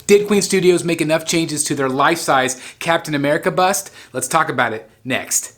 Did Queen Studios make enough changes to their life-size Captain America bust? Let's talk about it next.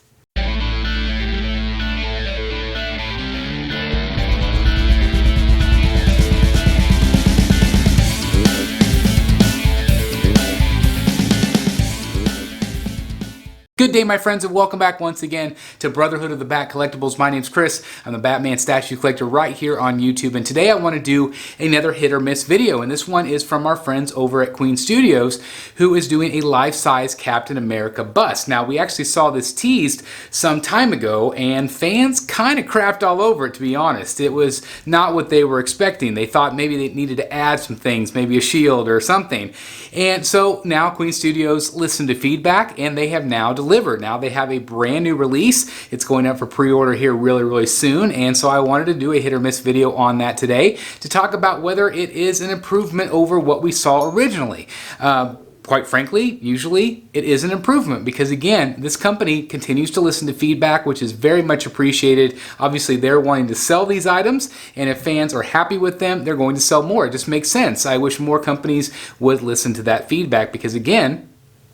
Good day, my friends, and welcome back once again to Brotherhood of the Bat Collectibles. My name's Chris. I'm the Batman statue collector right here on YouTube, and today I want to do another hit or miss video, and this one is from our friends over at Queen Studios, who is doing a life-size Captain America bust. Now, we actually saw this teased some time ago, and fans kind of crapped all over it, to be honest. It was not what they were expecting. They thought maybe they needed to add some things, maybe a shield or something. And so now Queen Studios listened to feedback, and they have now delivered. Now they have a brand new release. It's going up for pre-order here really soon, and so I wanted to do a hit or miss video on that today to talk about whether it is an improvement over what we saw originally. Quite frankly, usually it is an improvement because, again, this company continues to listen to feedback, which is very much appreciated. Obviously, they're wanting to sell these items, and if fans are happy with them, they're going to sell more. It just makes sense. I wish more companies would listen to that feedback because, again,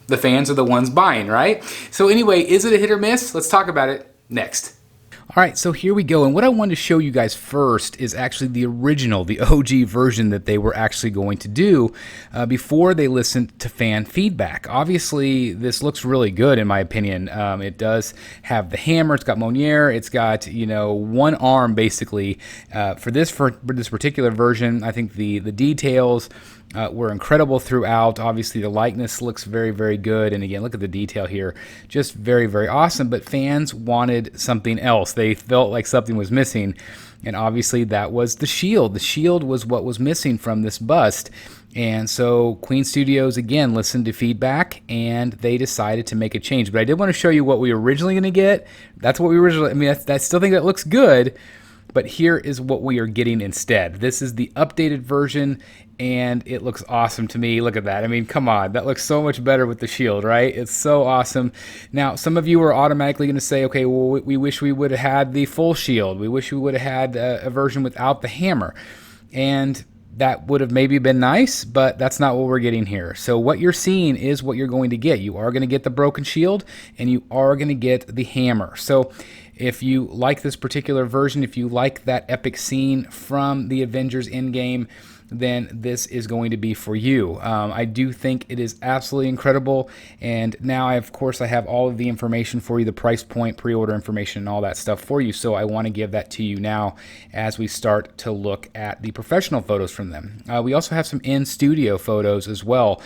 the fans are the ones buying, right? So anyway, is it a hit or miss? Let's talk about it next. All right, so here we go, and what I wanted to show you guys first is actually the original, the OG version that they were actually going to do before they listened to fan feedback. Obviously, this looks really good in my opinion. It does have the hammer, it's got Mjölnir, it's got, you know, one arm basically. For this particular version, I think the details were incredible throughout. Obviously, the likeness looks very good, and again, look at the detail here. Just very awesome, but fans wanted something else. They felt like something was missing, and obviously that was the shield. The shield was what was missing from this bust, and so Queen Studios, again, listened to feedback, and they decided to make a change. But I did want to show you what we were originally going to get. That's what we originally, I mean, I still think that looks good, but here is what we are getting instead. This is the updated version, and it looks awesome to me. Look at that. I mean, come on. That looks so much better with the shield, right? It's so awesome. Now, some of you are automatically going to say, okay, well, we wish we would have had the full shield. We wish we would have had a version without the hammer. And that would have maybe been nice, but that's not what we're getting here. So what you're seeing is what you're going to get. You are going to get the broken shield, and you are going to get the hammer. So if you like this particular version, if you like that epic scene from the Avengers Endgame, then this is going to be for you. I do think it is absolutely incredible, and now of course I have all of the information for you, the price point, pre-order information, and all that stuff for you, so I want to give that to you now as we start to look at the professional photos from them. We also have some in-studio photos as well,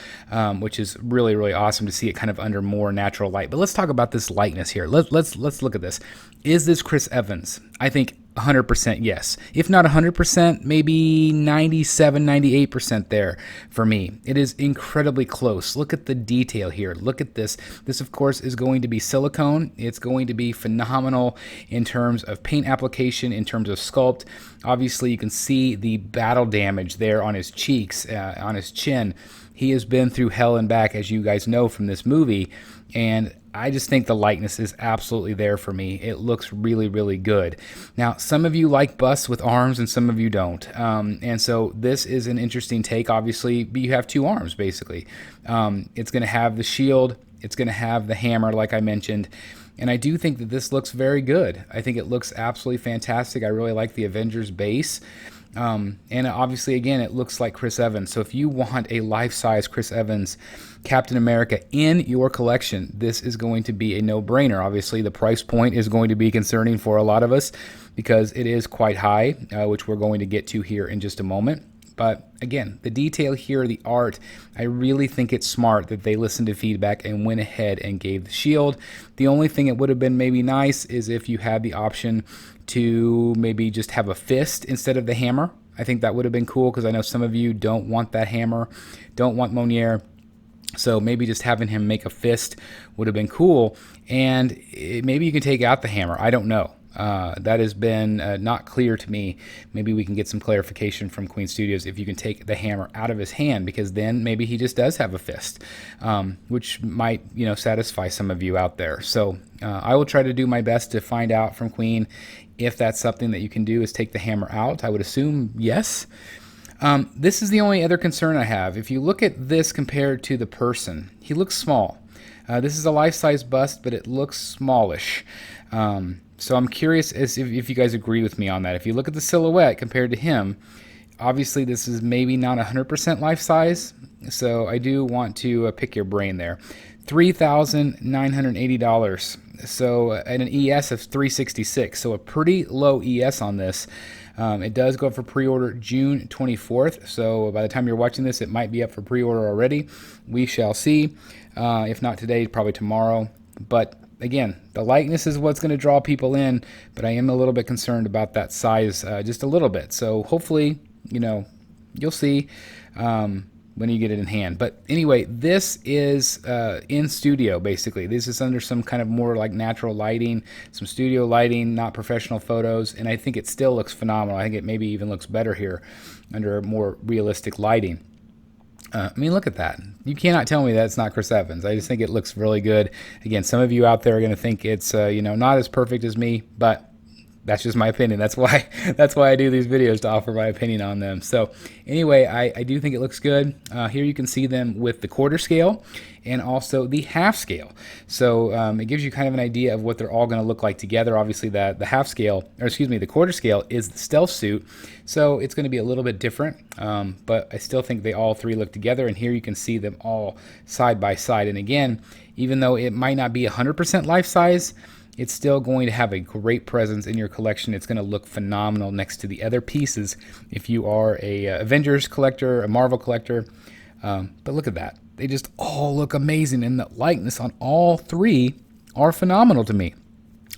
which is really awesome to see it kind of under more natural light. But let's talk about this lightness here. Let's look at this. Is this Chris Evans? I think 100% yes. If not 100%, maybe 97, 98% there for me. It is incredibly close. Look at the detail here. Look at this. This, of course, is going to be silicone. It's going to be phenomenal in terms of paint application, in terms of sculpt. Obviously, you can see the battle damage there on his cheeks, on his chin. He has been through hell and back, as you guys know from this movie, and I just think the likeness is absolutely there for me. It looks really good. Now, some of you like busts with arms and some of you don't. And so this is an interesting take. Obviously, you have two arms, basically. It's going to have the shield. It's going to have the hammer, like I mentioned. And I do think that this looks very good. I think it looks absolutely fantastic. I really like the Avengers base. And obviously, again, it looks like Chris Evans. So if you want a life-size Chris Evans Captain America in your collection, this is going to be a no-brainer. Obviously, the price point is going to be concerning for a lot of us because it is quite high, which we're going to get to here in just a moment. But again, the detail here, the art, I really think it's smart that they listened to feedback and went ahead and gave the shield. The only thing it would have been maybe nice is if you had the option to maybe just have a fist instead of the hammer. I think that would have been cool because I know some of you don't want that hammer, don't want Mjölnir. So maybe just having him make a fist would have been cool. And maybe you can take out the hammer. I don't know. That has been not clear to me. Maybe we can get some clarification from Queen Studios if you can take the hammer out of his hand, because then maybe he just does have a fist, which might, satisfy some of you out there. So I will try to do my best to find out from Queen if that's something that you can do, is take the hammer out. I would assume yes. This is the only other concern I have. If you look at this compared to the person, he looks small. This is a life-size bust, but it looks smallish. So I'm curious as if you guys agree with me on that. If you look at the silhouette compared to him, obviously this is maybe not 100% life-size. So I do want to pick your brain there. $3,980. So and an ES of 366. So a pretty low ES on this. It does go up for pre-order June 24th. So by the time you're watching this, it might be up for pre-order already. We shall see. If not today, probably tomorrow. But again, the likeness is what's going to draw people in. But I am a little bit concerned about that size, just a little bit. So hopefully, you'll see when you get it in hand. But anyway, this is in studio, basically. This is under some kind of more like natural lighting, some studio lighting, not professional photos, and I think it still looks phenomenal. I think it maybe even looks better here under more realistic lighting. I mean, look at that. You cannot tell me that's not Chris Evans. I just think it looks really good. Again, some of you out there are going to think it's not as perfect as me, but that's just my opinion. That's why I do these videos, to offer my opinion on them. So anyway, I do think it looks good. Here you can see them with the quarter scale and also the half scale. So it gives you kind of an idea of what they're all going to look like together. Obviously, the half scale, or excuse me, the quarter scale is the stealth suit. So it's going to be a little bit different, but I still think they all three look together. And here you can see them all side by side. And again, even though it might not be 100% life size, it's still going to have a great presence in your collection. It's going to look phenomenal next to the other pieces if you are a Avengers collector, a Marvel collector. But look at that. They just all look amazing, and the likeness on all three are phenomenal to me.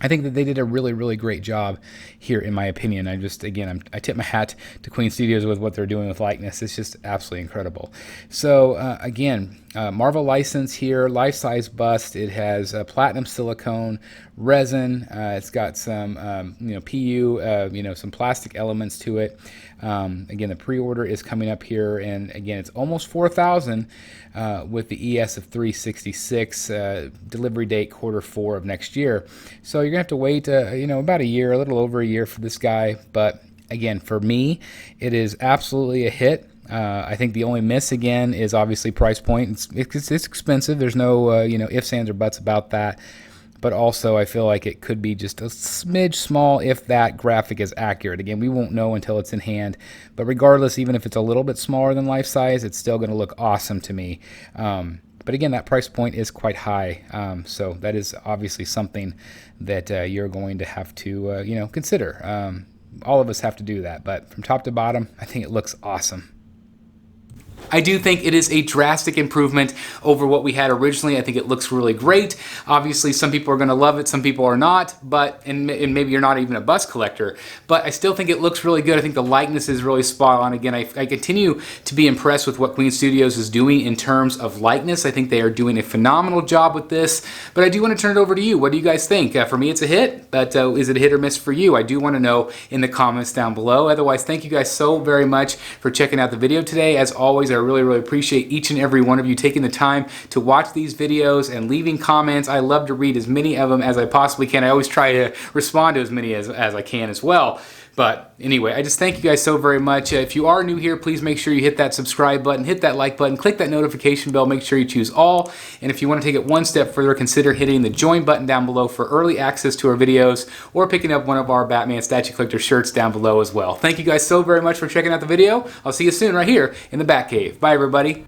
I think that they did a really, really great job here, in my opinion. I tip my hat to Queen Studios with what they're doing with likeness. It's just absolutely incredible. So again, Marvel license here, life-size bust. It has platinum silicone, resin. It's got some PU, some plastic elements to it. Again, the pre-order is coming up here, and again, it's almost 4,000 with the ES of 366. Delivery date Q4 of next year. So you're gonna have to wait, about a year, a little over a year for this guy. But again, for me, it is absolutely a hit. I think the only miss again is obviously price point. It's expensive. There's no ifs, ands, or buts about that. But also, I feel like it could be just a smidge small if that graphic is accurate. Again, we won't know until it's in hand. But regardless, even if it's a little bit smaller than life size, it's still going to look awesome to me. But again, that price point is quite high. So that is obviously something that you're going to have to consider. All of us have to do that. But from top to bottom, I think it looks awesome. I do think it is a drastic improvement over what we had originally. I think it looks really great. Obviously, some people are going to love it, some people are not, and maybe you're not even a bust collector, but I still think it looks really good. I think the likeness is really spot on. Again, I continue to be impressed with what Queen Studios is doing in terms of likeness. I think they are doing a phenomenal job with this, but I do want to turn it over to you. What do you guys think? For me, it's a hit, but is it a hit or miss for you? I do want to know in the comments down below. Otherwise, thank you guys so very much for checking out the video today. As always, I really, really appreciate each and every one of you taking the time to watch these videos and leaving comments. I love to read as many of them as I possibly can. I always try to respond to as many as I can as well. But anyway, I just thank you guys so very much. If you are new here, please make sure you hit that subscribe button, hit that like button, click that notification bell, make sure you choose all. And if you want to take it one step further, consider hitting the join button down below for early access to our videos, or picking up one of our Batman Statue Collector shirts down below as well. Thank you guys so very much for checking out the video. I'll see you soon right here in the Batcave. Bye everybody.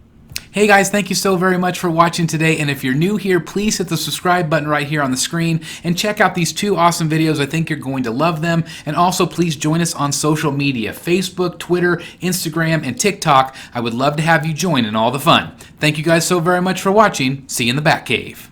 Hey guys, thank you so very much for watching today, and if you're new here, please hit the subscribe button right here on the screen and check out these two awesome videos. I think you're going to love them. And also please join us on social media, Facebook, Twitter, Instagram, and TikTok. I would love to have you join in all the fun. Thank you guys so very much for watching. See you in the Batcave.